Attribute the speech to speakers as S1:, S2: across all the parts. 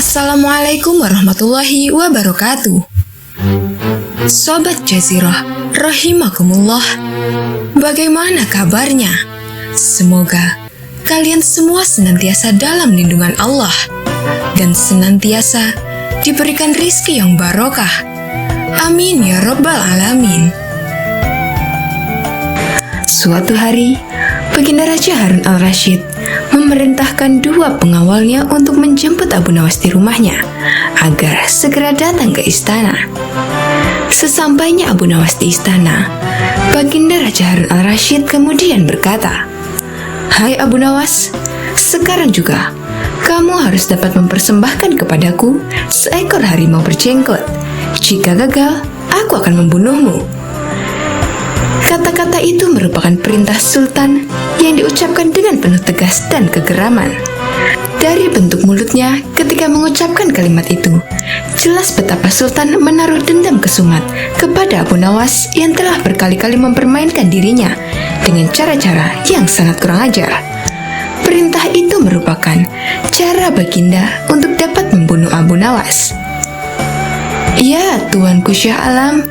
S1: Assalamualaikum warahmatullahi wabarakatuh. Sobat Jazirah, rahimakumullah. Bagaimana kabarnya? Semoga kalian semua senantiasa dalam lindungan Allah dan senantiasa diberikan rizki yang barokah. Amin ya rabbal alamin. Suatu hari, Baginda Raja Harun al-Rasyid memerintahkan dua pengawalnya untuk menjemput Abu Nawas di rumahnya agar segera datang ke istana. Sesampainya Abu Nawas di istana, Baginda Raja Harun al-Rasyid kemudian berkata, "Hai Abu Nawas, sekarang juga kamu harus dapat mempersembahkan kepadaku seekor harimau berjenggot. Jika gagal, aku akan membunuhmu." Kata-kata itu merupakan perintah Sultan yang diucapkan dengan penuh tegas dan kegeraman. Dari bentuk mulutnya ketika mengucapkan kalimat itu, jelas betapa Sultan menaruh dendam kesumat kepada Abu Nawas yang telah berkali-kali mempermainkan dirinya dengan cara-cara yang sangat kurang ajar. Perintah itu merupakan cara Baginda untuk dapat membunuh Abu Nawas. "Ya, Tuanku Syah Alam,"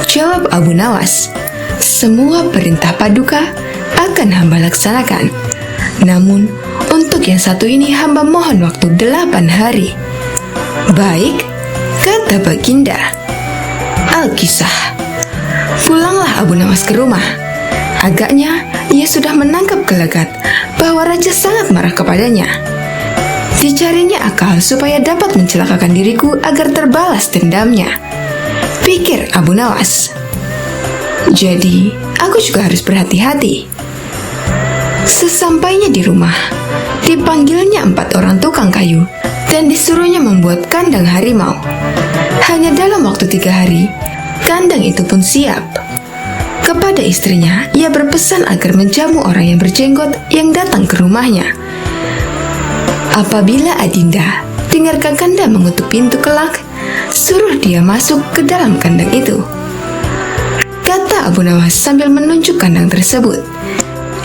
S1: jawab Abu Nawas, "semua perintah Paduka akan hamba laksanakan. Namun, untuk yang satu ini hamba mohon waktu 8 hari. "Baik," kata Baginda. Al-Kisah. Pulanglah Abu Nawas ke rumah. Agaknya ia sudah menangkap gelagat bahwa raja sangat marah kepadanya. Dicarinya akal supaya dapat mencelakakan diriku agar terbalas dendamnya, pikir Abu Nawas. Jadi, aku juga harus berhati-hati. Sesampainya di rumah, dipanggilnya 4 orang tukang kayu dan disuruhnya membuat kandang harimau. Hanya dalam waktu 3 hari, kandang itu pun siap. Kepada istrinya, ia berpesan agar menjamu orang yang berjenggot yang datang ke rumahnya. Apabila Adinda dengar Kakanda mengetuk pintu kelak, suruh dia masuk ke dalam kandang itu, kata Abu Nawas sambil menunjuk kandang tersebut.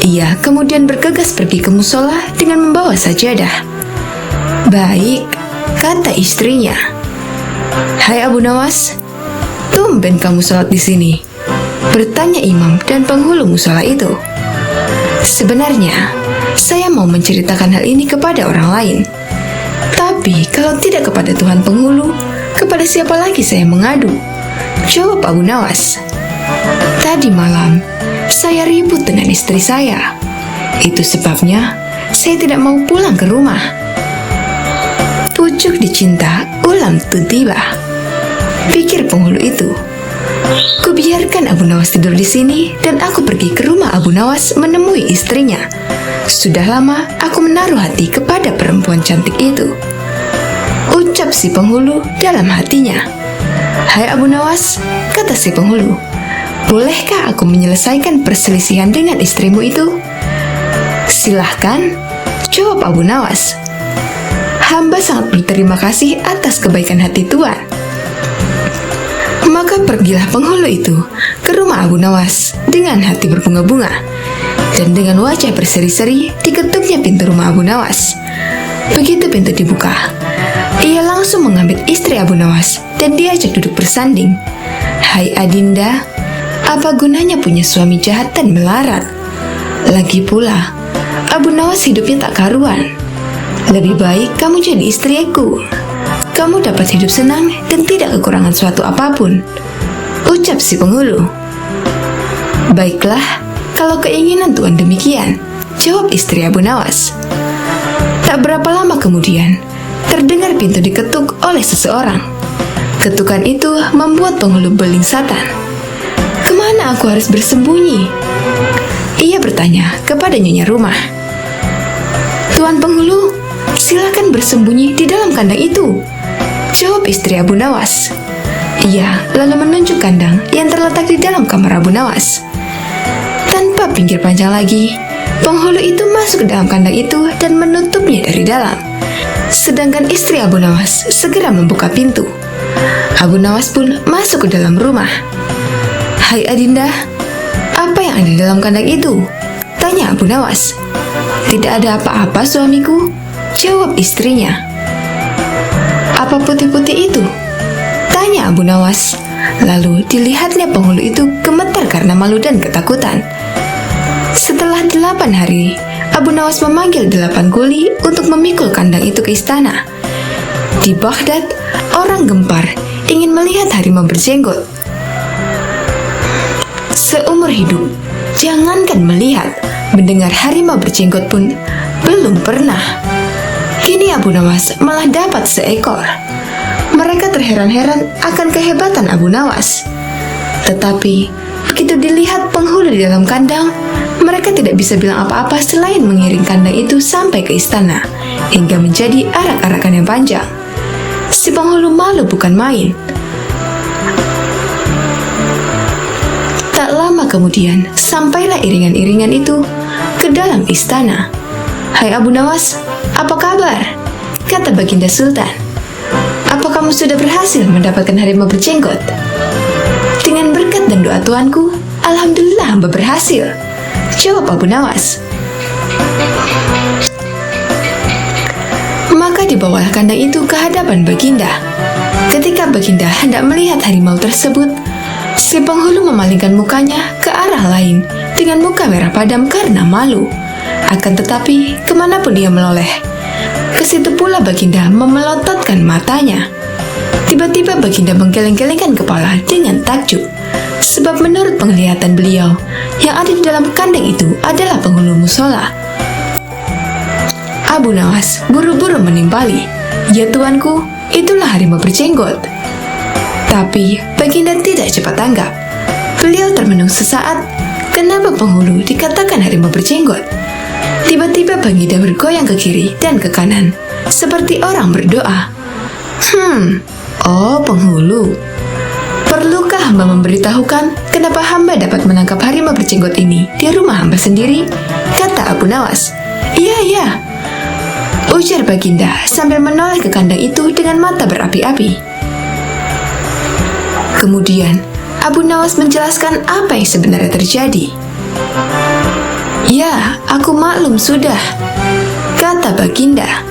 S1: Ia kemudian bergegas pergi ke musola dengan membawa sajadah. "Baik," kata istrinya. "Hai Abu Nawas, tumben kamu sholat di sini?" bertanya imam dan penghulu musola itu. "Sebenarnya, saya mau menceritakan hal ini kepada orang lain. Tapi kalau tidak kepada Tuhan penghulu, kepada siapa lagi saya mengadu?" jawab Abu Nawas. "Tadi malam, saya ribut dengan istri saya. Itu sebabnya saya tidak mau pulang ke rumah." Pucuk dicinta, ulam tu tiba, pikir penghulu itu. "Kubiarkan Abu Nawas tidur di sini dan aku pergi ke rumah Abu Nawas menemui istrinya. Sudah lama aku menaruh hati kepada perempuan cantik itu," ucap si penghulu dalam hatinya. "Hai Abu Nawas," kata si penghulu, "bolehkah aku menyelesaikan perselisihan dengan istrimu itu?" "Silahkan," jawab Abu Nawas. "Hamba sangat berterima kasih atas kebaikan hati Tuan." Maka pergilah penghulu itu ke rumah Abu Nawas dengan hati berbunga-bunga, dan dengan wajah berseri-seri diketuknya pintu rumah Abu Nawas. Begitu pintu dibuka, ia langsung mengambil istri Abu Nawas dan diajak duduk bersanding. "Hai Adinda, apa gunanya punya suami jahat dan melarat? Lagi pula, Abu Nawas hidupnya tak karuan. Lebih baik kamu jadi istriku. Kamu dapat hidup senang dan tidak kekurangan suatu apapun," ucap si penghulu. "Baiklah, kalau keinginan Tuan demikian," jawab istri Abu Nawas. Tak berapa lama kemudian, terdengar pintu diketuk oleh seseorang. Ketukan itu membuat penghulu beling satan. "Kemana aku harus bersembunyi?" ia bertanya kepada nyonya rumah. "Tuan penghulu, silakan bersembunyi di dalam kandang itu," jawab istri Abu Nawas. Ia lalu menunjuk kandang yang terletak di dalam kamar Abu Nawas. Tanpa pikir panjang lagi, penghulu itu masuk ke dalam kandang itu dan menutupnya dari dalam. Sedangkan istri Abu Nawas segera membuka pintu. Abu Nawas pun masuk ke dalam rumah. "Hai Adinda, apa yang ada di dalam kandang itu?" tanya Abu Nawas. "Tidak ada apa-apa suamiku," jawab istrinya. putih-putih itu?" tanya Abu Nawas. Lalu dilihatnya penghulu itu gemetar karena malu dan ketakutan. Setelah 8 hari, Abu Nawas memanggil 8 kuli untuk memikul kandang itu ke istana. Di Baghdad, orang gempar ingin melihat harimau berjenggot. Seumur hidup, jangankan melihat, mendengar harimau berjenggot pun belum pernah. Kini Abu Nawas malah dapat seekor. Mereka terheran-heran akan kehebatan Abu Nawas. Tetapi, begitu dilihat penghulu di dalam kandang, mereka tidak bisa bilang apa-apa selain mengiring kandang itu sampai ke istana, hingga menjadi arak-arakan yang panjang. Si penghulu malu bukan main. Tak lama kemudian, sampailah iringan-iringan itu ke dalam istana. "Hai Abu Nawas, apa kabar?" kata Baginda Sultan. "Apa kamu sudah berhasil mendapatkan harimau berjenggot?" "Dengan berkat dan doa tuanku, alhamdulillah hamba berhasil," jawab Abu Nawas. Maka dibawalah kandang itu ke hadapan Baginda. Ketika Baginda hendak melihat harimau tersebut, si penghulu memalingkan mukanya ke arah lain dengan muka merah padam karena malu. Akan tetapi, kemanapun dia menoleh, ke situ pula Baginda memelototkan matanya. Tiba-tiba Baginda menggeleng-gelengkan kepala dengan takjub, sebab menurut penglihatan beliau, yang ada di dalam kandang itu adalah penghulu musola. Abu Nawas buru-buru menimpali, "Ya tuanku, itulah harimau berjenggot." Tapi Baginda tidak cepat tanggap. Beliau termenung sesaat, kenapa penghulu dikatakan harimau berjenggot? Tiba-tiba Baginda bergoyang ke kiri dan ke kanan, seperti orang berdoa. Oh penghulu, perlukah hamba memberitahukan kenapa hamba dapat menangkap harimau berjenggot ini di rumah hamba sendiri?" kata Abu Nawas. Iya, ujar Baginda sambil menoleh ke kandang itu dengan mata berapi-api. Kemudian, Abu Nawas menjelaskan apa yang sebenarnya terjadi. "Ya, aku maklum sudah," kata Baginda.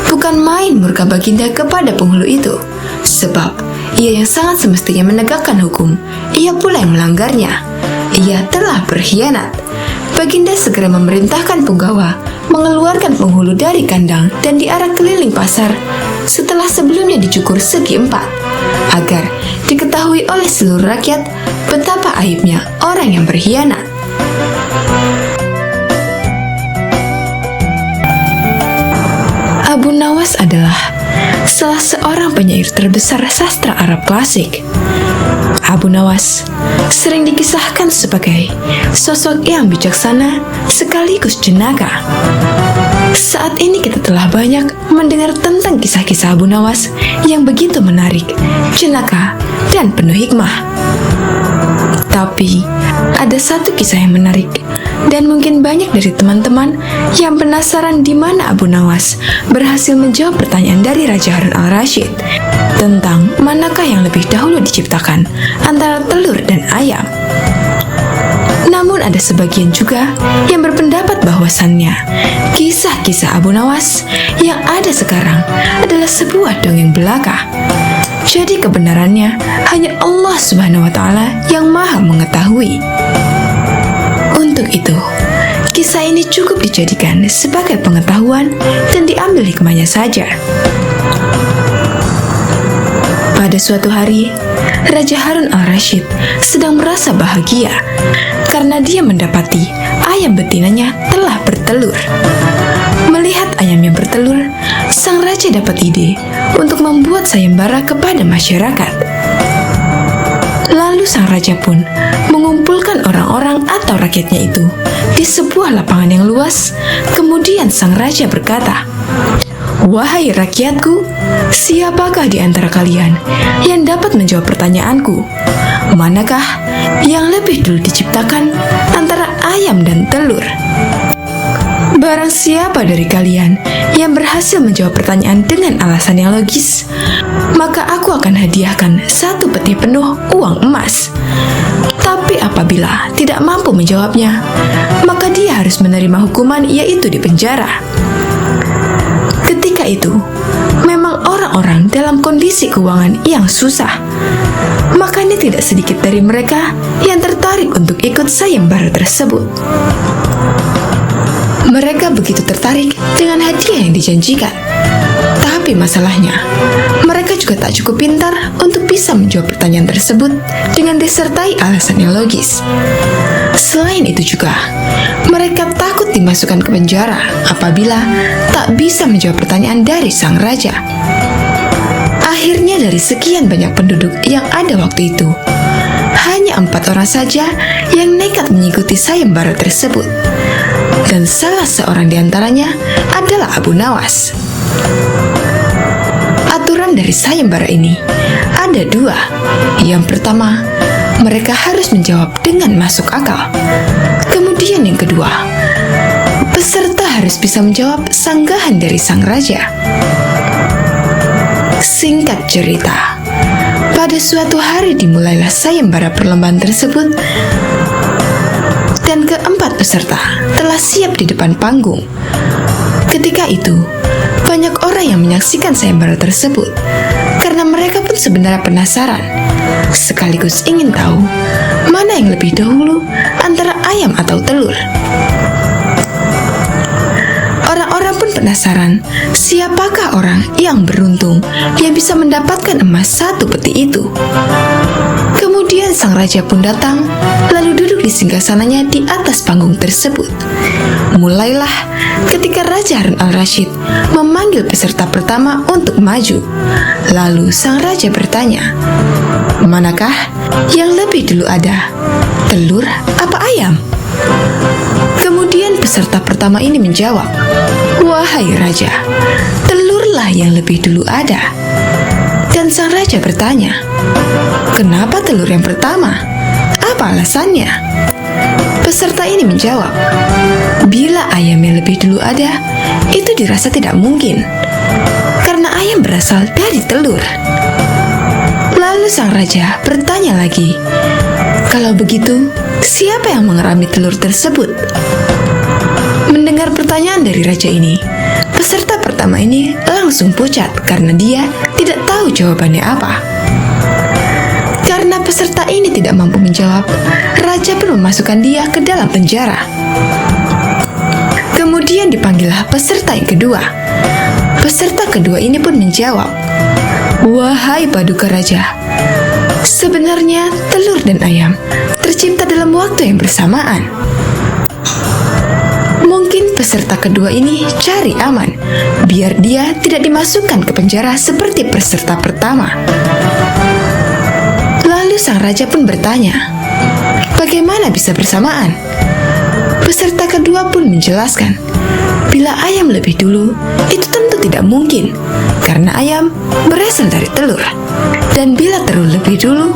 S1: Bukan main murka Baginda kepada penghulu itu, sebab ia yang sangat semestinya menegakkan hukum, ia pula yang melanggarnya. Ia telah berkhianat. Baginda segera memerintahkan punggawa mengeluarkan penghulu dari kandang dan diarak keliling pasar setelah sebelumnya dicukur segi 4, agar diketahui oleh seluruh rakyat betapa aibnya orang yang berkhianat. Abu Nawas adalah salah seorang penyair terbesar sastra Arab klasik. Abu Nawas sering dikisahkan sebagai sosok yang bijaksana sekaligus jenaka. Saat ini kita telah banyak mendengar tentang kisah-kisah Abu Nawas yang begitu menarik, jenaka, dan penuh hikmah. Tapi, ada satu kisah yang menarik, dan mungkin banyak dari teman-teman yang penasaran di mana Abu Nawas berhasil menjawab pertanyaan dari Raja Harun al-Rasyid tentang manakah yang lebih dahulu diciptakan antara telur dan ayam. Namun ada sebagian juga yang berpendapat bahwasannya kisah-kisah Abu Nawas yang ada sekarang adalah sebuah dongeng belaka. Jadi kebenarannya hanya Allah Subhanahu wa Ta'ala yang Maha mengetahui. Untuk itu, kisah ini cukup dijadikan sebagai pengetahuan dan diambil hikmahnya saja. Pada suatu hari, Raja Harun al-Rasyid sedang merasa bahagia karena dia mendapati ayam betinanya telah bertelur. Melihat ayam yang bertelur, sang raja dapat ide untuk membuat sayembara kepada masyarakat. Lalu sang raja pun mengumpulkan orang-orang atau rakyatnya itu di sebuah lapangan yang luas. Kemudian sang raja berkata, "Wahai rakyatku, siapakah di antara kalian yang dapat menjawab pertanyaanku? Manakah yang lebih dulu diciptakan antara ayam dan telur? Barang siapa dari kalian yang berhasil menjawab pertanyaan dengan alasan yang logis, maka aku akan hadiahkan 1 peti penuh uang emas. Tapi apabila tidak mampu menjawabnya, maka dia harus menerima hukuman, yaitu dipenjara." Ketika itu, memang orang-orang dalam kondisi keuangan yang susah. Makanya tidak sedikit dari mereka yang tertarik untuk ikut sayembara tersebut. Mereka begitu tertarik dengan hadiah yang dijanjikan. Tapi masalahnya, mereka juga tak cukup pintar untuk bisa menjawab pertanyaan tersebut dengan disertai alasan yang logis. Selain itu juga, mereka takut dimasukkan ke penjara apabila tak bisa menjawab pertanyaan dari sang raja. Akhirnya dari sekian banyak penduduk yang ada waktu itu, hanya 4 orang saja yang nekat mengikuti sayembara tersebut. Dan salah seorang di antaranya adalah Abu Nawas. Aturan dari sayembara ini ada 2. Yang pertama, mereka harus menjawab dengan masuk akal. Kemudian yang kedua, peserta harus bisa menjawab sanggahan dari sang raja. Singkat cerita, pada suatu hari dimulailah sayembara perlombaan tersebut dan keempat peserta telah siap di depan panggung. Ketika itu, banyak orang yang menyaksikan sayembara tersebut karena mereka pun sebenarnya penasaran, sekaligus ingin tahu mana yang lebih dahulu antara ayam atau telur. Orang-orang pun penasaran siapakah orang yang beruntung yang bisa mendapatkan emas 1 peti itu. Kemudian sang raja pun datang, lalu duduk di singgasananya di atas panggung tersebut. Mulailah ketika Raja Harun al-Rasyid memanggil peserta pertama untuk maju. Lalu sang raja bertanya, manakah yang lebih dulu ada, telur apa ayam? Kemudian peserta pertama ini menjawab, wahai raja, telurlah yang lebih dulu ada. Dan sang raja bertanya, kenapa telur yang pertama? Apa alasannya? Peserta ini menjawab, bila ayam yang lebih dulu ada, itu dirasa tidak mungkin, karena ayam berasal dari telur. Lalu sang raja bertanya lagi, kalau begitu, siapa yang mengerami telur tersebut? Mendengar pertanyaan dari raja ini, peserta pertama ini langsung pucat karena dia tidak tahu jawabannya apa. Karena peserta ini tidak mampu menjawab, raja pun memasukkan dia ke dalam penjara. Kemudian dipanggillah peserta yang kedua. Peserta kedua ini pun menjawab, wahai paduka raja, sebenarnya telur dan ayam tercipta dalam waktu yang bersamaan. Mungkin peserta kedua ini cari aman, biar dia tidak dimasukkan ke penjara seperti peserta pertama. Lalu sang raja pun bertanya, bagaimana bisa bersamaan? Peserta kedua pun menjelaskan, bila ayam lebih dulu, itu tentu tidak mungkin, karena ayam berasal dari telur. Dan bila telur lebih dulu,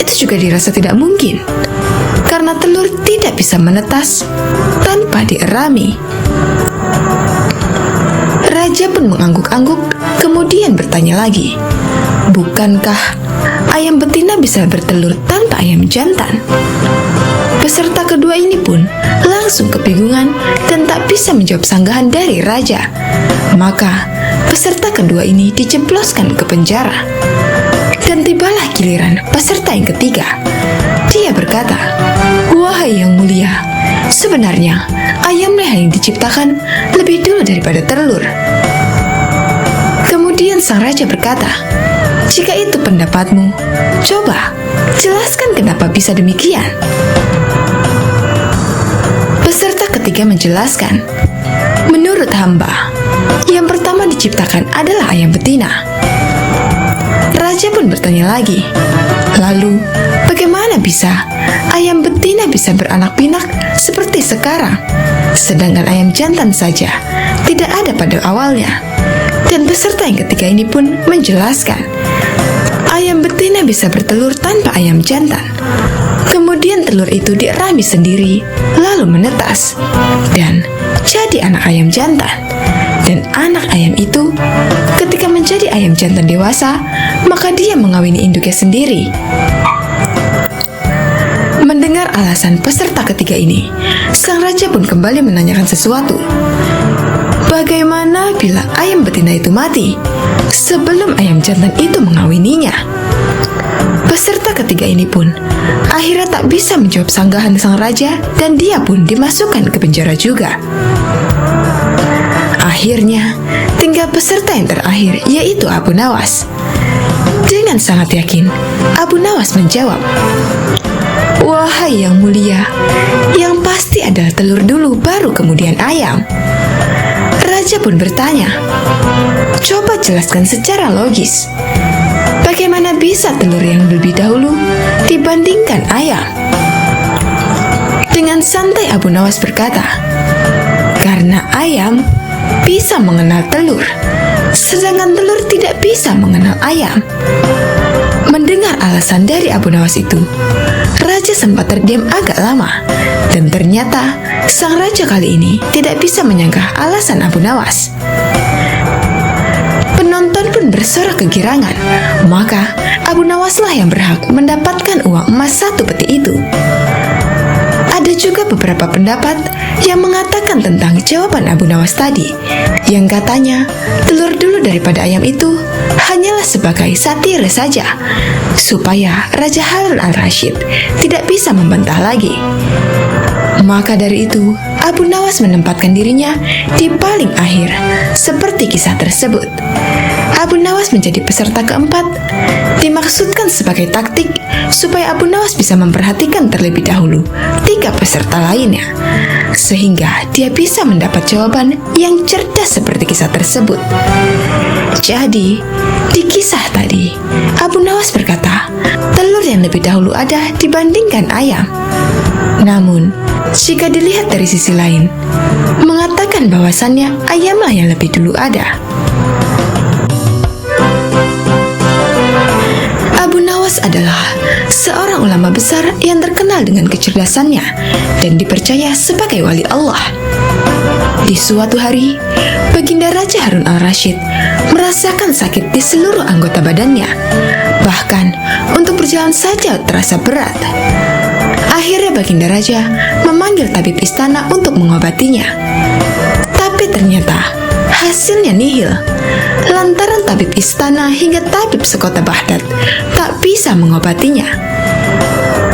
S1: itu juga dirasa tidak mungkin, karena telur tidak bisa menetas tanpa dierami. Raja pun mengangguk-angguk, kemudian bertanya lagi, bukankah ayam betina bisa bertelur tanpa ayam jantan? Peserta kedua ini pun langsung kebingungan dan tak bisa menjawab sanggahan dari raja. Maka peserta kedua ini dijebloskan ke penjara. Dan tibalah giliran peserta yang ketiga. Dia berkata, wahai yang mulia, sebenarnya ayamlah yang diciptakan lebih dulu daripada telur. Kemudian sang raja berkata, jika itu pendapatmu, coba jelaskan kenapa bisa demikian. Peserta ketiga menjelaskan, menurut hamba, yang pertama diciptakan adalah ayam betina. Raja pun bertanya lagi, lalu bagaimana bisa ayam betina bisa beranak pinak seperti sekarang, sedangkan ayam jantan saja tidak ada pada awalnya? Dan peserta yang ketiga ini pun menjelaskan, ayam betina bisa bertelur tanpa ayam jantan. Kemudian telur itu dierami sendiri, lalu menetas, dan jadi anak ayam jantan. Dan anak ayam itu, ketika menjadi ayam jantan dewasa, maka dia mengawini induknya sendiri. Mendengar alasan peserta ketiga ini, sang raja pun kembali menanyakan sesuatu. Bagaimana bila ayam betina itu mati sebelum ayam jantan itu mengawininya? Peserta ketiga ini pun akhirnya tak bisa menjawab sanggahan sang raja dan dia pun dimasukkan ke penjara juga. Akhirnya, tinggal peserta yang terakhir yaitu Abu Nawas. Dengan sangat yakin, Abu Nawas menjawab, "Wahai yang mulia, yang pasti adalah telur dulu baru kemudian ayam." Raja pun bertanya, "Coba jelaskan secara logis. Bagaimana bisa telur yang lebih dahulu dibandingkan ayam?" Dengan santai Abu Nawas berkata, "Karena ayam bisa mengenal telur, sedangkan telur tidak bisa mengenal ayam." Mendengar alasan dari Abu Nawas itu, raja sempat terdiam agak lama, dan ternyata sang raja kali ini tidak bisa menyangka alasan Abu Nawas. Penonton pun bersorak kegirangan, maka Abu Nawaslah yang berhak mendapatkan uang emas 1 peti itu. Ada juga beberapa pendapat yang mengatakan tentang jawaban Abu Nawas tadi, yang katanya telur dulu daripada ayam itu hanyalah sebagai satir saja, supaya Raja Harun al-Rasyid tidak bisa membantah lagi. Maka dari itu, Abu Nawas menempatkan dirinya di paling akhir, seperti kisah tersebut. Abu Nawas menjadi peserta keempat, dimaksudkan sebagai taktik supaya Abu Nawas bisa memperhatikan terlebih dahulu 3 peserta lainnya, sehingga dia bisa mendapat jawaban yang cerdas seperti kisah tersebut. Jadi, di kisah tadi, Abu Nawas berkata, telur yang lebih dahulu ada dibandingkan ayam. Namun, jika dilihat dari sisi lain, mengatakan bahwasannya ayamlah yang lebih dulu ada. Abu Nawas adalah seorang ulama besar yang terkenal dengan kecerdasannya dan dipercaya sebagai wali Allah. Di suatu hari, Baginda Raja Harun al-Rasyid merasakan sakit di seluruh anggota badannya. Bahkan, untuk berjalan saja terasa berat. Akhirnya Baginda Raja memanggil tabib istana untuk mengobatinya. Tapi ternyata hasilnya nihil, lantaran tabib istana hingga tabib sekota Baghdad tak bisa mengobatinya.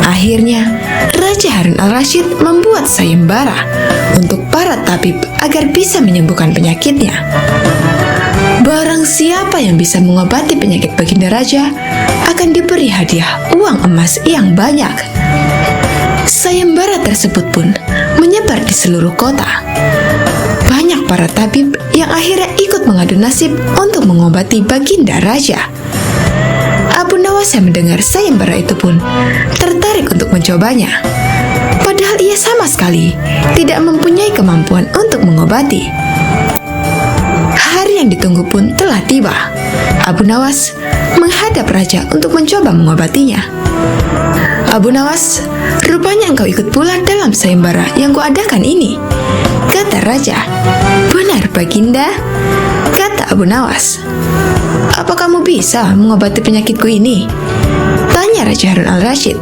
S1: Akhirnya, Raja Harun al-Rasyid membuat sayembara untuk para tabib agar bisa menyembuhkan penyakitnya. Barang siapa yang bisa mengobati penyakit Baginda Raja akan diberi hadiah uang emas yang banyak. Sayembara tersebut pun menyebar di seluruh kota. Banyak para tabib yang akhirnya ikut mengadu nasib untuk mengobati Baginda Raja. Abu Nawas yang mendengar sayembara itu pun tertarik untuk mencobanya. Padahal ia sama sekali tidak mempunyai kemampuan untuk mengobati. Hari yang ditunggu pun telah tiba. Abu Nawas menghadap raja untuk mencoba mengobatinya. "Abu Nawas, rupanya engkau ikut pula dalam sayembara yang kuadakan ini," kata raja. "Benar, Baginda," kata Abu Nawas. "Apa kamu bisa mengobati penyakitku ini?" tanya Raja Harun al-Rasyid.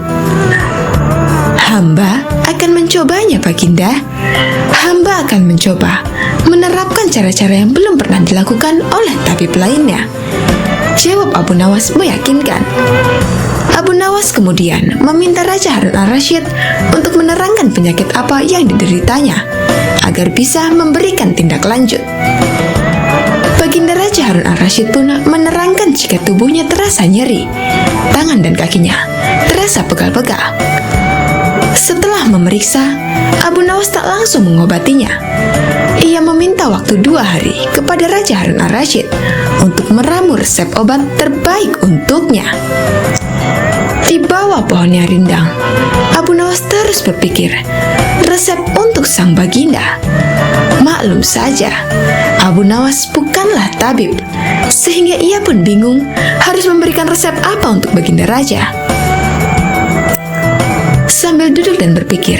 S1: "Hamba akan mencobanya, Baginda. Hamba akan mencoba menerapkan cara-cara yang belum pernah dilakukan oleh tabib lainnya," jawab Abu Nawas meyakinkan. Abu Nawas kemudian meminta Raja Harun al-Rasyid untuk menerangkan penyakit apa yang dideritanya, agar bisa memberikan tindak lanjut. Baginda Raja Harun al-Rasyid pun menerangkan jika tubuhnya terasa nyeri, tangan dan kakinya terasa pegal-pegal. Setelah memeriksa, Abu Nawas tak langsung mengobatinya. Ia meminta waktu 2 hari kepada Raja Harun al-Rasyid untuk meramu resep obat terbaik untuknya. Di bawah pohon yang rindang, Abu Nawas terus berpikir resep untuk sang baginda. Maklum saja, Abu Nawas bukanlah tabib, sehingga ia pun bingung harus memberikan resep apa untuk baginda raja. Sambil duduk dan berpikir,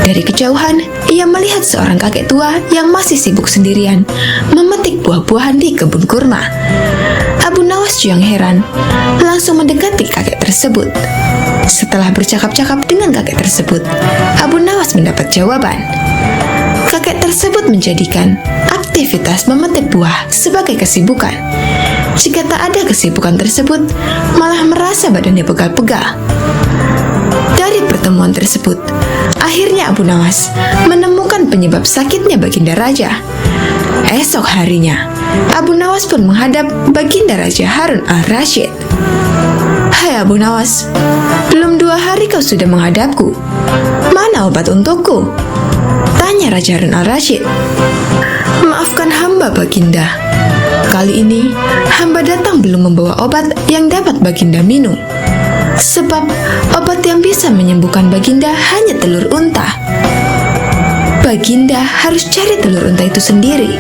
S1: dari kejauhan ia melihat seorang kakek tua yang masih sibuk sendirian memetik buah-buahan di kebun kurma. Abu Nawas yang heran langsung mendekati kakek tersebut. Setelah bercakap-cakap dengan kakek tersebut, Abu Nawas mendapat jawaban. Kakek tersebut menjadikan akte aktivitas memetik buah sebagai kesibukan. Jika tak ada kesibukan tersebut, malah merasa badannya pegal-pegal. Dari pertemuan tersebut, akhirnya Abu Nawas menemukan penyebab sakitnya Baginda Raja. Esok harinya, Abu Nawas pun menghadap Baginda Raja Harun al-Rasyid. "Hai Abu Nawas, belum 2 hari kau sudah menghadapku. Mana obat untukku?" tanya Raja Harun al-Rasyid. "Maafkan hamba Baginda. Kali ini, hamba datang belum membawa obat yang dapat Baginda minum. Sebab obat yang bisa menyembuhkan Baginda hanya telur unta. Baginda harus cari telur unta itu sendiri,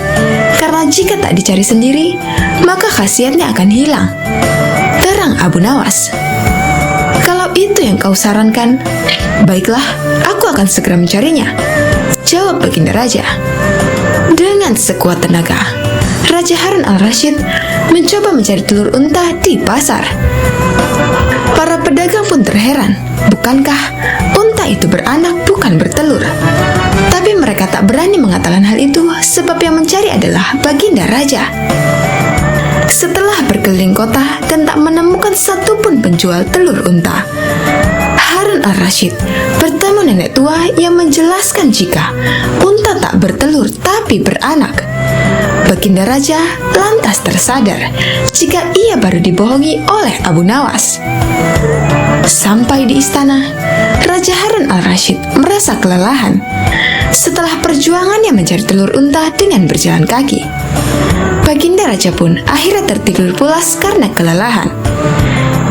S1: karena jika tak dicari sendiri, maka khasiatnya akan hilang," terang Abu Nawas. "Kalau itu yang kau sarankan, baiklah, aku akan segera mencarinya," jawab Baginda Raja. Dengan sekuat tenaga, Raja Harun al-Rasyid mencoba mencari telur unta di pasar. Para pedagang pun terheran, bukankah unta itu beranak bukan bertelur? Tapi mereka tak berani mengatakan hal itu sebab yang mencari adalah Baginda Raja. Setelah berkeliling kota dan tak menemukan satupun penjual telur unta, Harun al-Rasyid bertemu nenek tua yang menjelaskan jika unta tak bertelur tapi beranak. Baginda Raja lantas tersadar jika ia baru dibohongi oleh Abu Nawas. Sampai di istana, Raja Harun al-Rasyid merasa kelelahan setelah perjuangannya mencari telur unta dengan berjalan kaki. Baginda Raja pun akhirnya tertidur pulas karena kelelahan.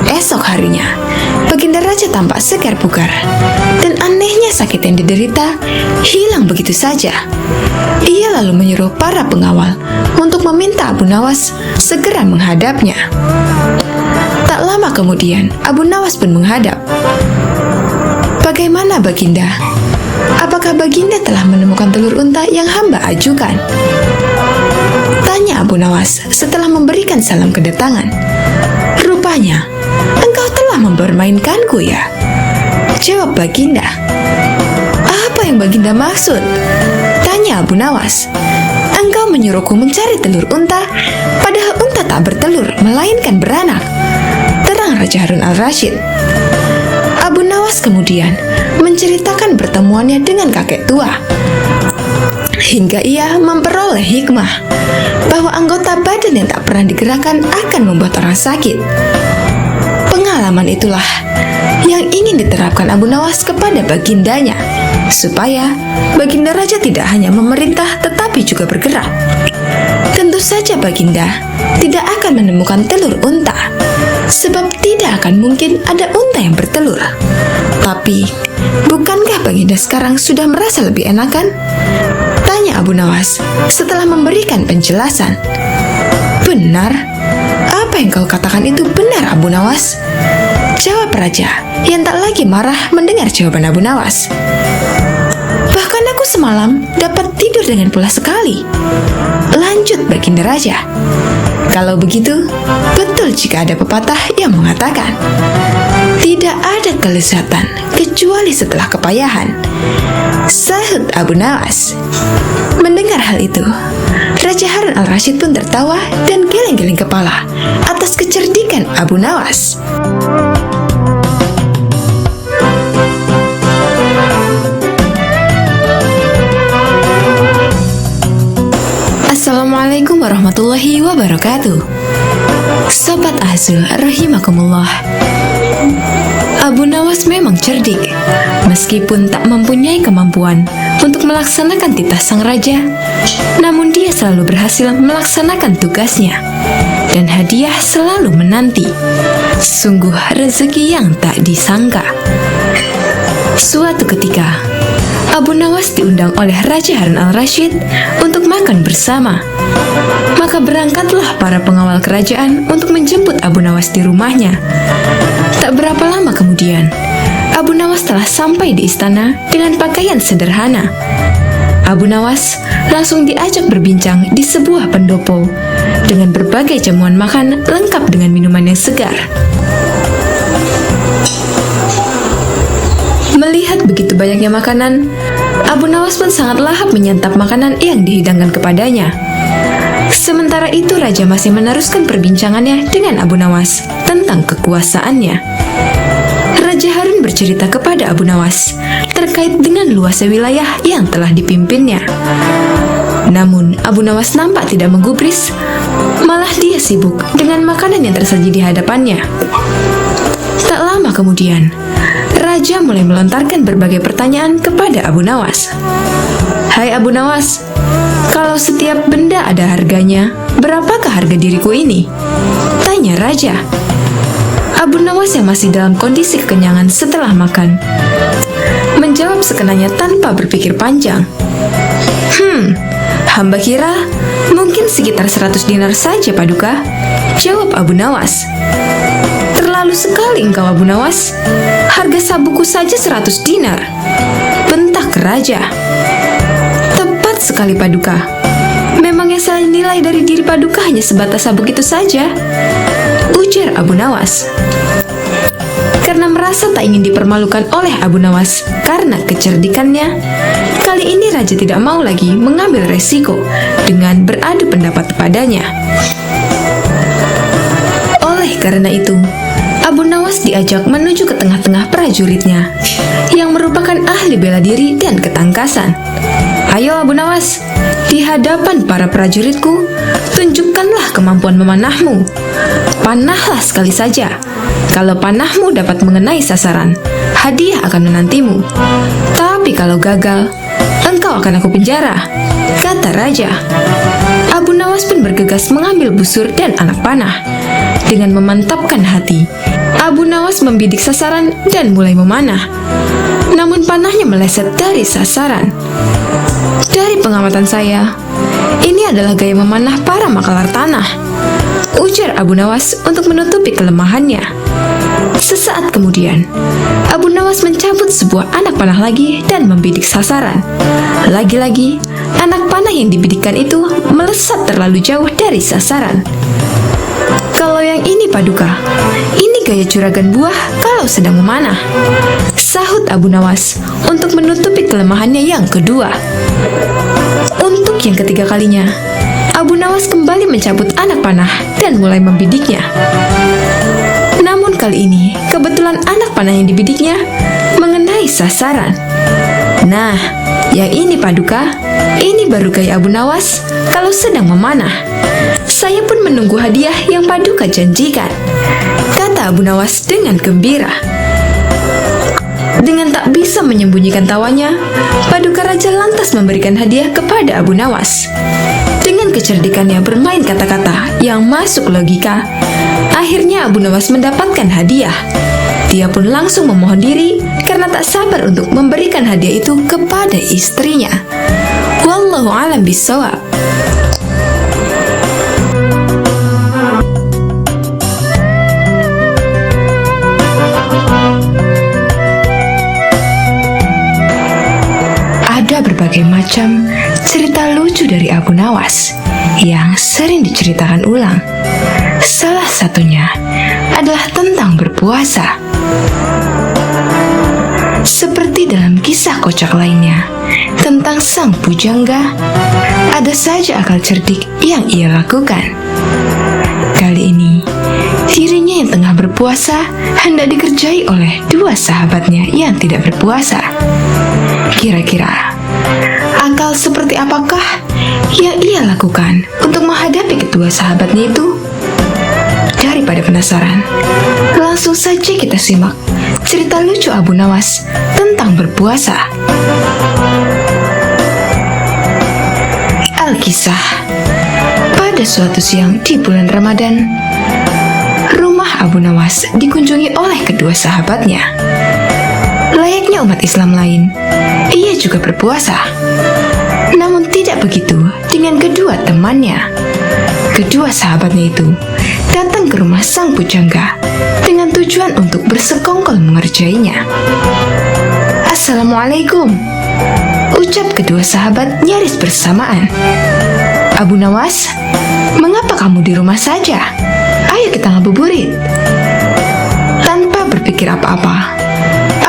S1: Esok harinya, Baginda Raja tampak segar bugar, dan anehnya sakit yang diderita hilang begitu saja. Ia lalu menyuruh para pengawal untuk meminta Abu Nawas segera menghadapnya. Tak lama kemudian, Abu Nawas pun menghadap. "Bagaimana Baginda? Apakah Baginda telah menemukan telur unta yang hamba ajukan?" tanya Abu Nawas setelah memberikan salam kedatangan. "Rupanya, engkau telah mempermainkanku ya?" jawab Baginda. "Apa yang Baginda maksud?" tanya Abu Nawas. "Engkau menyuruhku mencari telur unta, padahal unta tak bertelur, melainkan beranak," terang Raja Harun al-Rasyid. Abu Nawas kemudian menceritakan pertemuannya dengan kakek tua, hingga ia memperoleh hikmah bahwa anggota badan yang tak pernah digerakkan akan membuat orang sakit. Pengalaman itulah yang ingin diterapkan Abu Nawas kepada bagindanya, supaya Baginda Raja tidak hanya memerintah tetapi juga bergerak. Tentu saja Baginda tidak akan menemukan telur unta, sebab tidak akan mungkin ada unta yang bertelur. Tapi, bukankah Baginda sekarang sudah merasa lebih enakan? Tanya Abu Nawas setelah memberikan penjelasan. "Benar? Apa yang kau katakan itu benar, Abu Nawas?" jawab Raja yang tak lagi marah mendengar jawaban Abu Nawas. "Bahkan aku semalam dapat tidur dengan pulas sekali," lanjut Baginda Raja. "Kalau begitu, betul jika ada pepatah yang mengatakan, tidak ada kelezatan kecuali setelah kepayahan," sahut Abu Nawas. Mendengar hal itu, Raja Harun al-Rasyid pun tertawa dan geleng-geleng kepala atas kecerdikan Abu Nawas. Assalamualaikum warahmatullahi wabarakatuh. Sobat Azul rahimakumullah. Abu Nawas memang cerdik. Meskipun tak mempunyai kemampuan untuk melaksanakan titah sang raja, namun dia selalu berhasil melaksanakan tugasnya, dan hadiah selalu menanti. Sungguh rezeki yang tak disangka. Suatu ketika, Abu Nawas diundang oleh Raja Harun al-Rasyid untuk makan bersama. Maka berangkatlah para pengawal kerajaan untuk menjemput Abu Nawas di rumahnya. Tak berapa lama kemudian, Abu Nawas telah sampai di istana dengan pakaian sederhana. Abu Nawas langsung diajak berbincang di sebuah pendopo dengan berbagai jamuan makan lengkap dengan minuman yang segar. Melihat begitu banyaknya makanan, Abu Nawas pun sangat lahap menyantap makanan yang dihidangkan kepadanya. Sementara itu raja masih meneruskan perbincangannya dengan Abu Nawas tentang kekuasaannya. Raja Harun bercerita kepada Abu Nawas terkait dengan luasnya wilayah yang telah dipimpinnya. Namun Abu Nawas nampak tidak menggubris, malah dia sibuk dengan makanan yang tersaji di hadapannya. Tak lama kemudian, raja mulai melontarkan berbagai pertanyaan kepada Abu Nawas. "Hai Abu Nawas, kalau setiap benda ada harganya, berapakah harga diriku ini?" tanya raja. Abu Nawas yang masih dalam kondisi kekenyangan setelah makan menjawab sekenanya tanpa berpikir panjang. Hamba kira mungkin sekitar 100 dinar saja, Paduka," jawab Abu Nawas. "Terlalu sekali engkau, Abu Nawas. Harga sabukku saja 100 dinar," bentak raja. "Tepat sekali, Paduka. Memangnya saya nilai dari diri Paduka hanya sebatas sabuk itu saja," ujar Abu Nawas. Karena merasa tak ingin dipermalukan oleh Abu Nawas karena kecerdikannya, kali ini raja tidak mau lagi mengambil resiko dengan beradu pendapat padanya. Oleh karena itu, Abu Nawas diajak menuju ke tengah-tengah prajuritnya yang merupakan ahli bela diri dan ketangkasan. "Ayo Abu Nawas, di hadapan para prajuritku, tunjukkanlah kemampuan memanahmu. Panahlah sekali saja. Kalau panahmu dapat mengenai sasaran, hadiah akan menantimu. Tapi kalau gagal, engkau akan aku penjara," kata raja. Abu Nawas pun bergegas mengambil busur dan anak panah. Dengan memantapkan hati, Abu Nawas membidik sasaran dan mulai memanah. Namun panahnya meleset dari sasaran. "Dari pengamatan saya, ini adalah gaya memanah para makalar tanah," ujar Abu Nawas untuk menutupi kelemahannya. Sesaat kemudian, Abu Nawas mencabut sebuah anak panah lagi dan membidik sasaran. Lagi-lagi, anak panah yang dibidikkan itu melesat terlalu jauh dari sasaran. "Kalau yang ini, Paduka, ini gaya juragan buah kalau sedang memanah," sahut Abu Nawas untuk menutupi kelemahannya yang kedua. Untuk yang ketiga kalinya, Abu Nawas kembali mencabut anak panah dan mulai membidiknya. Namun kali ini, kebetulan anak panah yang dibidiknya mengenai sasaran. "Nah, yang ini Paduka, ini baru gaya Abu Nawas kalau sedang memanah. Saya pun menunggu hadiah yang Paduka janjikan," kata Abu Nawas dengan gembira. Dengan tak bisa menyembunyikan tawanya, Paduka Raja lantas memberikan hadiah kepada Abu Nawas. Dengan kecerdikannya bermain kata-kata yang masuk logika, akhirnya Abu Nawas mendapatkan hadiah. Dia pun langsung memohon diri karena tak sabar untuk memberikan hadiah itu kepada istrinya. Wallahu a'lam bishawab. Ada berbagai macam cerita lucu dari Abu Nawas yang sering diceritakan ulang. Salah satunya adalah tentang berpuasa. Seperti dalam kisah kocak lainnya tentang sang pujangga, ada saja akal cerdik yang ia lakukan. Kali ini, dirinya yang tengah berpuasa hendak dikerjai oleh dua sahabatnya yang tidak berpuasa. Kira-kira akal seperti apakah yang ia lakukan untuk menghadapi kedua sahabatnya itu? Daripada penasaran, langsung saja kita simak cerita lucu Abu Nawas tentang berpuasa. Alkisah. Pada suatu siang di bulan Ramadan, rumah Abu Nawas dikunjungi oleh kedua sahabatnya. Layaknya umat Islam lain, ia juga berpuasa. Namun tidak begitu dengan kedua temannya. Kedua sahabatnya itu datang ke rumah sang pujangga dengan tujuan untuk bersekongkol mengerjainya. "Assalamualaikum," ucap kedua sahabat nyaris bersamaan. "Abu Nawas, mengapa kamu di rumah saja? Ayo kita ngabuburit." Tanpa berpikir apa-apa,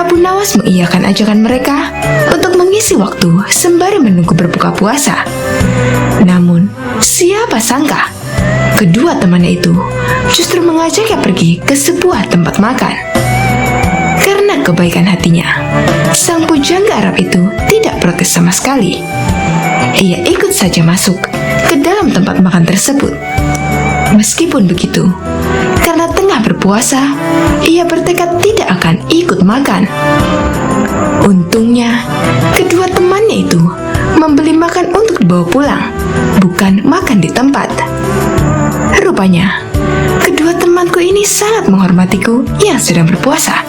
S1: Abu Nawas mengiyakan ajakan mereka untuk mengisi waktu sembari menunggu berbuka puasa. Namun, siapa sangka kedua temannya itu justru mengajaknya pergi ke sebuah tempat makan. Karena kebaikan hatinya, sang pujangga Arab itu tidak protes sama sekali. Ia ikut saja masuk ke dalam tempat makan tersebut. Meskipun begitu, karena tengah berpuasa, ia bertekad tidak akan ikut makan. Untungnya, kedua temannya itu membeli makan untuk dibawa pulang, bukan makan di tempat. Rupanya, kedua temanku ini sangat menghormatiku yang sedang berpuasa.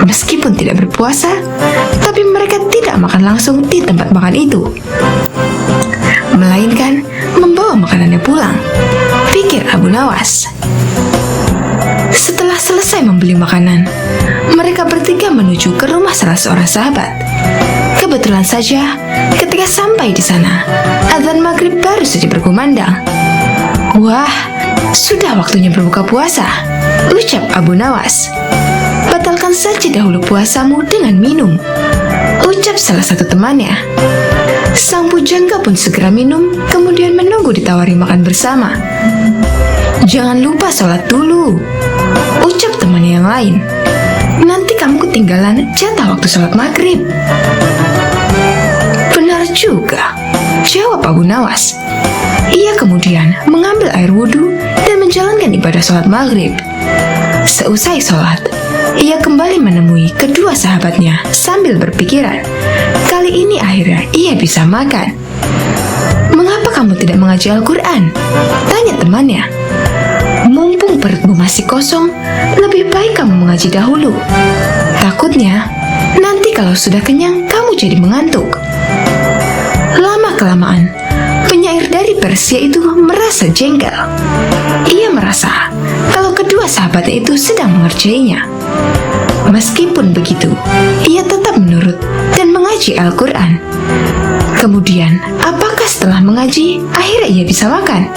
S1: Meskipun tidak berpuasa, tapi mereka tidak makan langsung di tempat makan itu, melainkan membawa makanannya pulang, pikir Abu Nawas. Setelah selesai membeli makanan, mereka bertiga menuju ke rumah salah seorang sahabat. Kebetulan saja, ketika sampai di sana, azan maghrib baru saja berkumandang. Wah, sudah waktunya berbuka puasa, ucap Abu Nawas. Batalkan saja dahulu puasamu dengan minum, ucap salah satu temannya. Sang pujangga pun segera minum, kemudian menunggu ditawari makan bersama. Jangan lupa sholat dulu, ucap temannya yang lain. Nanti kamu ketinggalan jatah waktu sholat maghrib. Benar juga, jawab Abu Nawas. Ia kemudian mengambil air wudhu dan menjalankan ibadah sholat maghrib. Seusai sholat, ia kembali menemui kedua sahabatnya sambil berpikiran, kali ini akhirnya ia bisa makan. Mengapa kamu tidak mengaji Al-Quran? Tanya temannya. Mumpung perutmu masih kosong, lebih baik kamu mengaji dahulu. Takutnya, nanti kalau sudah kenyang, kamu jadi mengantuk. Lama-kelamaan, penyair dari Persia itu merasa jengkel. Ia merasa kalau kedua sahabatnya itu sedang mengerjainya. Meskipun begitu, ia tetap menurut dan mengaji Al-Quran. Kemudian, apakah setelah mengaji, akhirnya ia bisa makan?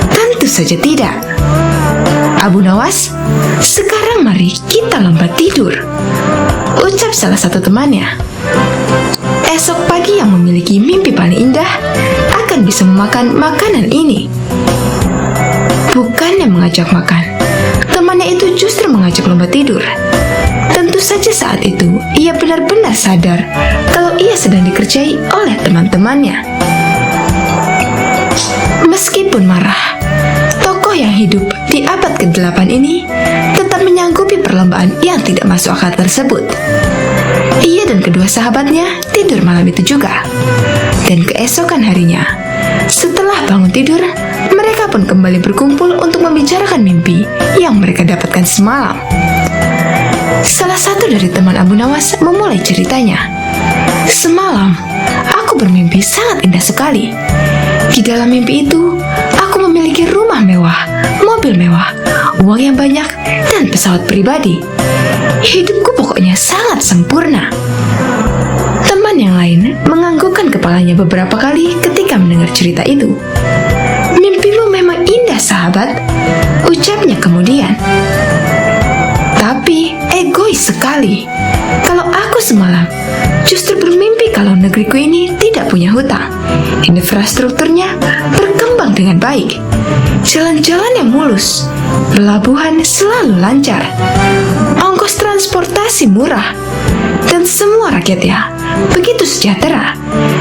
S1: Tentu saja tidak. Abu Nawas, sekarang mari kita lompat tidur, ucap salah satu temannya. Esok pagi yang memiliki mimpi paling indah akan bisa memakan makanan ini. Bukannya mengajak makan, temannya itu justru mengajak lompat tidur. Tentu saja saat itu ia benar-benar sadar kalau ia sedang dikerjai oleh teman-temannya. Meskipun marah, tokoh yang hidup di abad ke-8 ini tetap menyanggupi perlombaan yang tidak masuk akal tersebut. Ia dan kedua sahabatnya tidur malam itu juga. Dan keesokan harinya, setelah bangun tidur, mereka pun kembali berkumpul untuk membicarakan mimpi yang mereka dapatkan semalam. Salah satu dari teman Abu Nawas memulai ceritanya. Semalam, aku bermimpi sangat indah sekali. Di dalam mimpi itu, aku memiliki rumah mewah, mobil mewah, uang yang banyak, dan pesawat pribadi. Hidupku pokoknya sangat sempurna. Teman yang lain menganggukkan kepalanya beberapa kali ketika mendengar cerita itu. Mimpimu memang indah, sahabat, ucapnya kemudian. Tapi egois sekali. Kalau aku semalam justru bermimpi kalau negeriku ini tidak punya hutang. Infrastrukturnya berkembang dengan baik. Jalan-jalannya mulus. Pelabuhan selalu lancar. Ongkos transportasi murah. Dan semua rakyatnya begitu sejahtera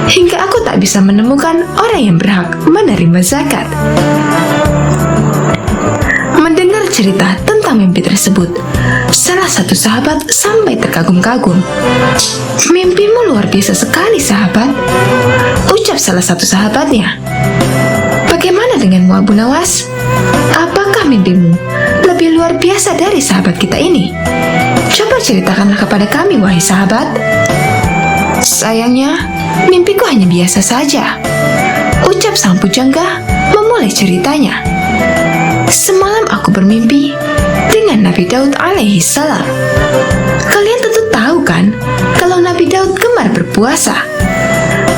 S1: hingga aku tak bisa menemukan orang yang berhak menerima zakat. Mendengar cerita tentang mimpi tersebut, salah satu sahabat sampai terkagum-kagum. Mimpimu luar biasa sekali, sahabat, ucap salah satu sahabatnya. Bagaimana denganmu, Abu Nawas? Apakah mimpimu lebih luar biasa dari sahabat kita ini? Coba ceritakanlah kepada kami, wahai sahabat. Sayangnya, mimpiku hanya biasa saja, ucap sang pujangga memulai ceritanya. Semalam aku bermimpi dengan Nabi Daud alaihi salam. Kalian tentu tahu kan kalau Nabi Daud gemar berpuasa.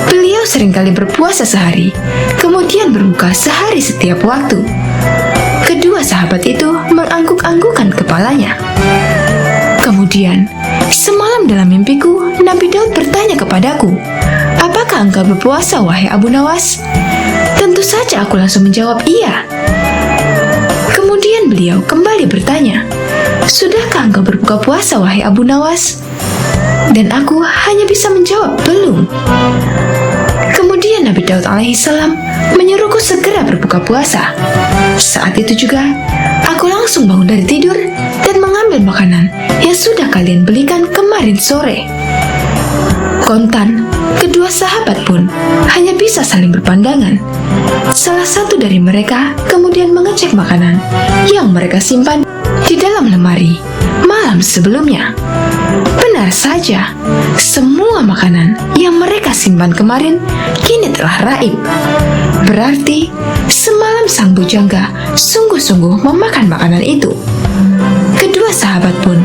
S1: Beliau seringkali berpuasa sehari, kemudian berbuka sehari setiap waktu. Kedua sahabat itu mengangguk-anggukkan kepalanya. Kemudian, semalam Malam dalam mimpiku, Nabi Daud bertanya kepadaku, "Apakah engkau berpuasa, wahai Abu Nawas?" Tentu saja aku langsung menjawab iya. Kemudian beliau kembali bertanya, "Sudahkah engkau berbuka puasa, wahai Abu Nawas?" Dan aku hanya bisa menjawab belum. Kemudian Nabi Daud alaihissalam menyuruhku segera berbuka puasa. Saat itu juga, aku langsung bangun dari tidur dan mengambil makanan yang sudah kalian belikan kemarin sore. Kontan, kedua sahabat pun hanya bisa saling berpandangan. Salah satu dari mereka kemudian mengecek makanan yang mereka simpan di dalam lemari malam sebelumnya. Benar saja, semua makanan yang mereka simpan kemarin kini telah raib. Berarti semalam sang bujangga sungguh-sungguh memakan makanan itu. Kedua sahabat pun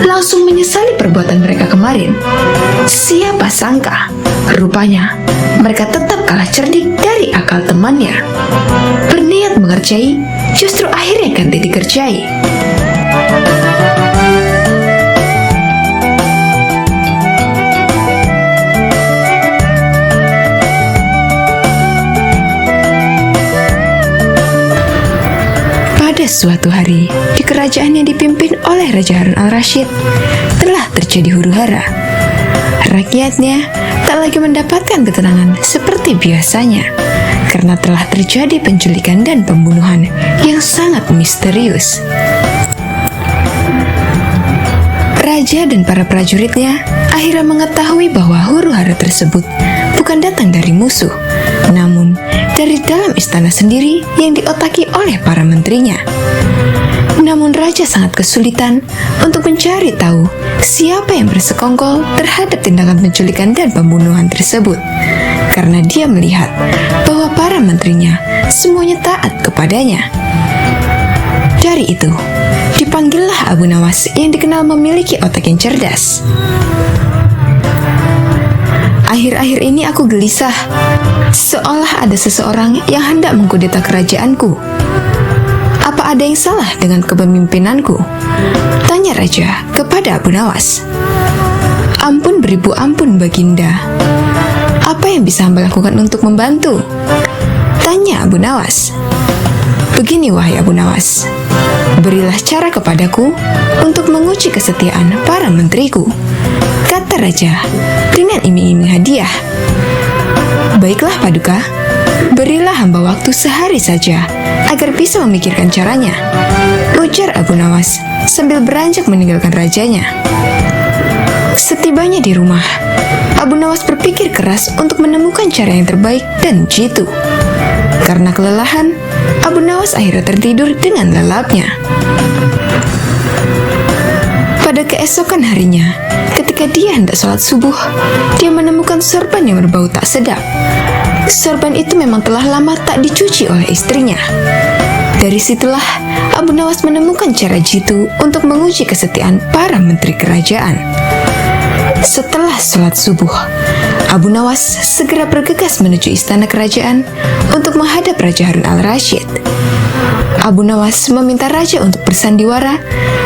S1: langsung menyesali perbuatan mereka kemarin. Siapa sangka, rupanya mereka tetap kalah cerdik dari akal temannya. Berniat mengerjai, justru akhirnya ganti dikerjai. Pada suatu hari, di kerajaan yang dipimpin oleh Raja Harun al-Rasyid, telah terjadi huru-hara. Rakyatnya tak lagi mendapatkan ketenangan seperti biasanya, karena telah terjadi penculikan dan pembunuhan yang sangat misterius. Raja dan para prajuritnya akhirnya mengetahui bahwa huru-hara tersebut bukan datang dari musuh, namun dari dalam istana sendiri yang diotaki oleh para menterinya. Namun Raja sangat kesulitan untuk mencari tahu siapa yang bersekongkol terhadap tindakan penculikan dan pembunuhan tersebut, karena dia melihat bahwa para menterinya semuanya taat kepadanya. Dari itu, dipanggillah Abu Nawas yang dikenal memiliki otak yang cerdas. Akhir-akhir ini aku gelisah, seolah ada seseorang yang hendak mengkudeta kerajaanku. Apa ada yang salah dengan kepemimpinanku? Tanya Raja kepada Abu Nawas. Ampun beribu ampun, Baginda. Apa yang bisa hamba lakukan untuk membantu? Tanya Abu Nawas. Begini wahai Abu Nawas, berilah cara kepadaku untuk menguji kesetiaan para menteriku, kata Raja dengan iming-iming hadiah. Baiklah Paduka, berilah hamba waktu sehari saja agar bisa memikirkan caranya, ujar Abu Nawas sambil beranjak meninggalkan rajanya. Setibanya di rumah, Abu Nawas berpikir keras untuk menemukan cara yang terbaik dan jitu. Karena kelelahan, Abu Nawas akhirnya tertidur dengan lelapnya. Pada keesokan harinya, ketika dia hendak sholat subuh, dia menemukan sorban yang berbau tak sedap. Sorban itu memang telah lama tak dicuci oleh istrinya. Dari situlah Abu Nawas menemukan cara jitu untuk menguji kesetiaan para menteri kerajaan. Setelah sholat subuh, Abu Nawas segera bergegas menuju istana kerajaan untuk menghadap Raja Harun al-Rasyid. Abu Nawas meminta Raja untuk bersandiwara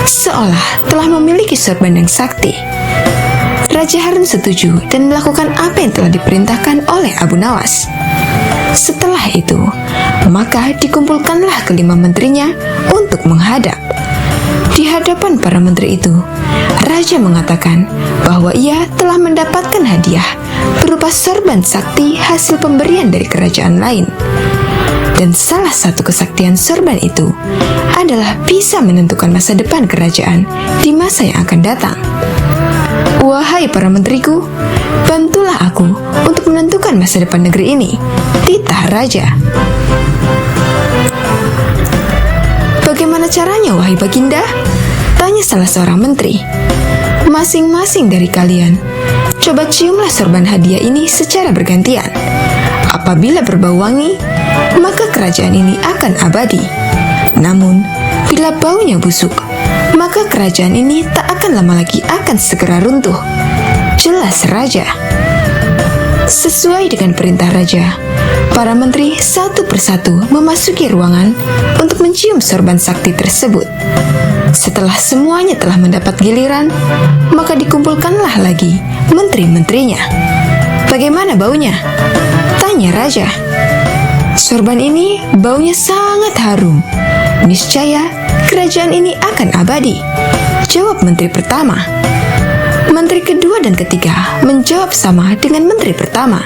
S1: seolah telah memiliki sorban yang sakti. Raja Harun setuju dan melakukan apa yang telah diperintahkan oleh Abu Nawas. Setelah itu, maka dikumpulkanlah kelima menterinya untuk menghadap. Di hadapan para menteri itu, Raja mengatakan bahwa ia telah mendapatkan hadiah berupa sorban sakti hasil pemberian dari kerajaan lain. Dan salah satu kesaktian sorban itu adalah bisa menentukan masa depan kerajaan di masa yang akan datang. Wahai para menteriku, bantulah aku untuk menentukan masa depan negeri ini, titah Raja. Bagaimana caranya, wahai Baginda? Tanya salah seorang menteri. Masing-masing dari kalian, coba ciumlah sorban hadiah ini secara bergantian. Apabila berbau wangi, maka kerajaan ini akan abadi. Namun, bila baunya busuk, maka kerajaan ini tak akan lama lagi akan segera runtuh. Jelas Raja. Sesuai dengan perintah Raja, Para menteri satu persatu memasuki ruangan untuk mencium sorban sakti tersebut. Setelah semuanya telah mendapat giliran, maka dikumpulkanlah lagi menteri-menterinya. "Bagaimana baunya?" tanya raja. "Sorban ini baunya sangat harum. Niscaya kerajaan ini akan abadi," jawab menteri pertama. Menteri kedua dan ketiga menjawab sama dengan menteri pertama.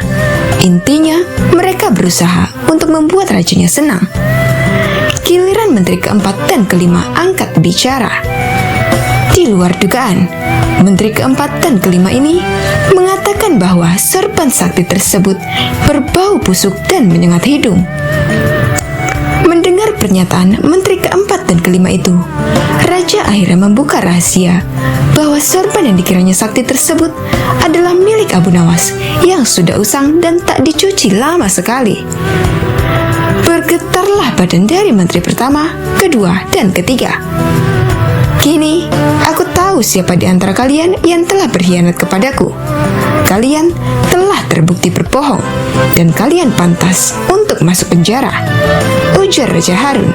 S1: Intinya, mereka berusaha untuk membuat rajanya senang. Giliran menteri keempat dan kelima angkat bicara. Di luar dugaan, menteri keempat dan kelima ini mengatakan bahwa sorban sakti tersebut berbau busuk dan menyengat hidung. Mendengar pernyataan menteri keempat dan kelima itu, raja akhirnya membuka rahasia bahwa sorban yang dikiranya sakti tersebut adalah milik Abu Nawas yang sudah usang dan tak dicuci lama sekali. Bergetarlah badan dari menteri pertama, kedua, dan ketiga. "Kini, aku tahu siapa di antara kalian yang telah berkhianat kepadaku. Kalian telah terbukti berbohong, dan kalian pantas untuk masuk penjara," ujar Raja Harun.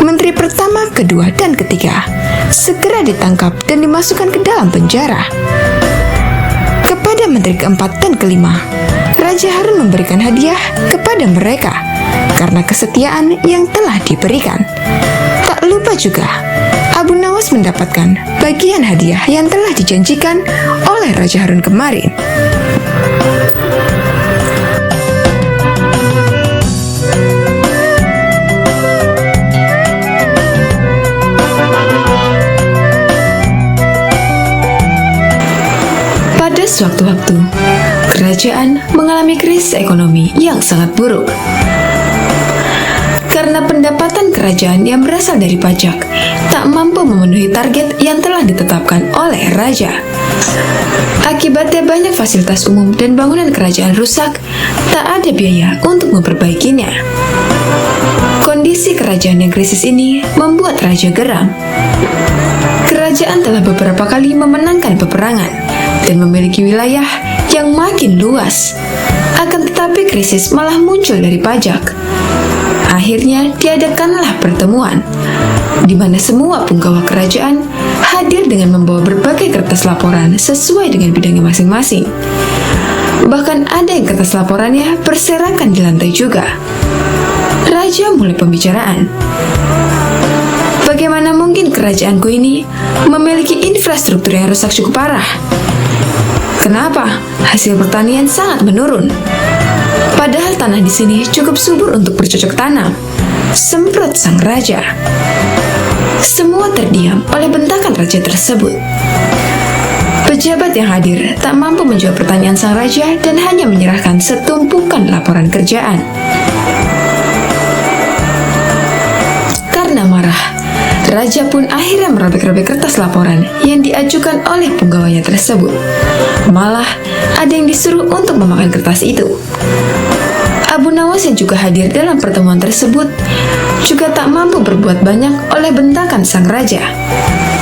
S1: Menteri pertama, kedua, dan ketiga segera ditangkap dan dimasukkan ke dalam penjara. Kepada menteri keempat dan kelima, Raja Harun memberikan hadiah kepada mereka karena kesetiaan yang telah diberikan. Tak lupa juga, Abu Nawas mendapatkan bagian hadiah yang telah dijanjikan oleh Raja Harun kemarin. Pada sewaktu-waktu, kerajaan mengalami krisis ekonomi yang sangat buruk. Karena pendapatan kerajaan yang berasal dari pajak tak mampu memenuhi target yang telah ditetapkan oleh raja. Akibatnya banyak fasilitas umum dan bangunan kerajaan rusak, tak ada biaya untuk memperbaikinya. Kondisi kerajaan yang krisis ini membuat raja geram. Kerajaan telah beberapa kali memenangkan peperangan dan memiliki wilayah yang makin luas. Akan tetapi krisis malah muncul dari pajak. Akhirnya diadakanlah pertemuan, di mana semua punggawa kerajaan hadir dengan membawa berbagai kertas laporan sesuai dengan bidangnya masing-masing. Bahkan ada yang kertas laporannya berserakan di lantai juga. Raja mulai pembicaraan. "Bagaimana mungkin kerajaanku ini memiliki infrastruktur yang rusak cukup parah? Kenapa hasil pertanian sangat menurun? Padahal tanah di sini cukup subur untuk bercocok tanam," semprot sang raja. Semua terdiam oleh bentakan raja tersebut. Pejabat yang hadir tak mampu menjawab pertanyaan sang raja dan hanya menyerahkan setumpukan laporan kerjaan. Karena marah, raja pun akhirnya merobek-robek kertas laporan yang diajukan oleh punggawanya tersebut. Malah, ada yang disuruh untuk memakan kertas itu. Abu Nawas yang juga hadir dalam pertemuan tersebut juga tak mampu berbuat banyak oleh bentakan sang raja.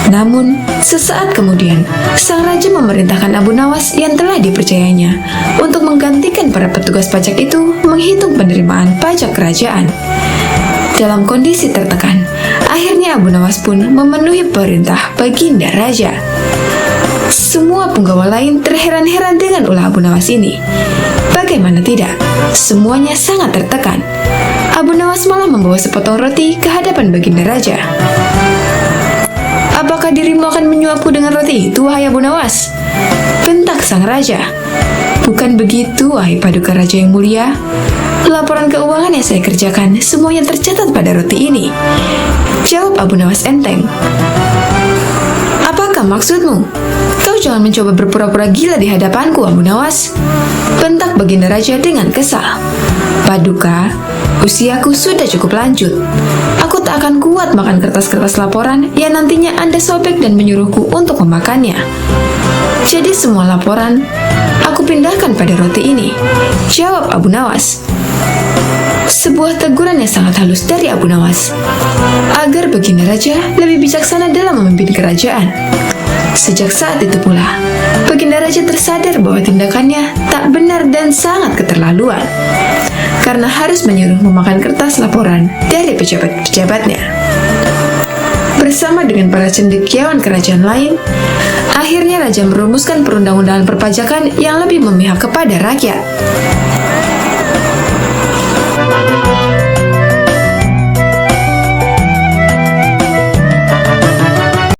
S1: Namun, sesaat kemudian, sang raja memerintahkan Abu Nawas yang telah dipercayanya untuk menggantikan para petugas pajak itu menghitung penerimaan pajak kerajaan. Dalam kondisi tertekan, akhirnya Abu Nawas pun memenuhi perintah baginda raja. Semua punggawa lain terheran-heran dengan ulah Abu Nawas ini. Bagaimana tidak, semuanya sangat tertekan. Abu Nawas malah membawa sepotong roti ke hadapan baginda raja. "Apakah dirimu akan menyuapku dengan roti itu, wahai Abu Nawas?" bentak sang raja. "Bukan begitu, wahai paduka raja yang mulia. Laporan keuangan yang saya kerjakan semuanya tercatat pada roti ini," jawab Abu Nawas enteng. "Apakah maksudmu? Kau jangan mencoba berpura-pura gila di hadapanku, Abu Nawas," bentak baginda raja dengan kesal. "Paduka, usiaku sudah cukup lanjut. Aku tak akan kuat makan kertas-kertas laporan yang nantinya Anda sobek dan menyuruhku untuk memakannya. Jadi semua laporan aku pindahkan pada roti ini," jawab Abu Nawas. Sebuah teguran yang sangat halus dari Abu Nawas, agar baginda raja lebih bijaksana dalam memimpin kerajaan. Sejak saat itu pula, Baginda Raja tersadar bahwa tindakannya tak benar dan sangat keterlaluan, karena harus menyuruh memakan kertas laporan dari pejabat-pejabatnya. Bersama dengan para cendekiawan kerajaan lain, akhirnya Raja merumuskan perundang-undangan perpajakan yang lebih memihak kepada rakyat.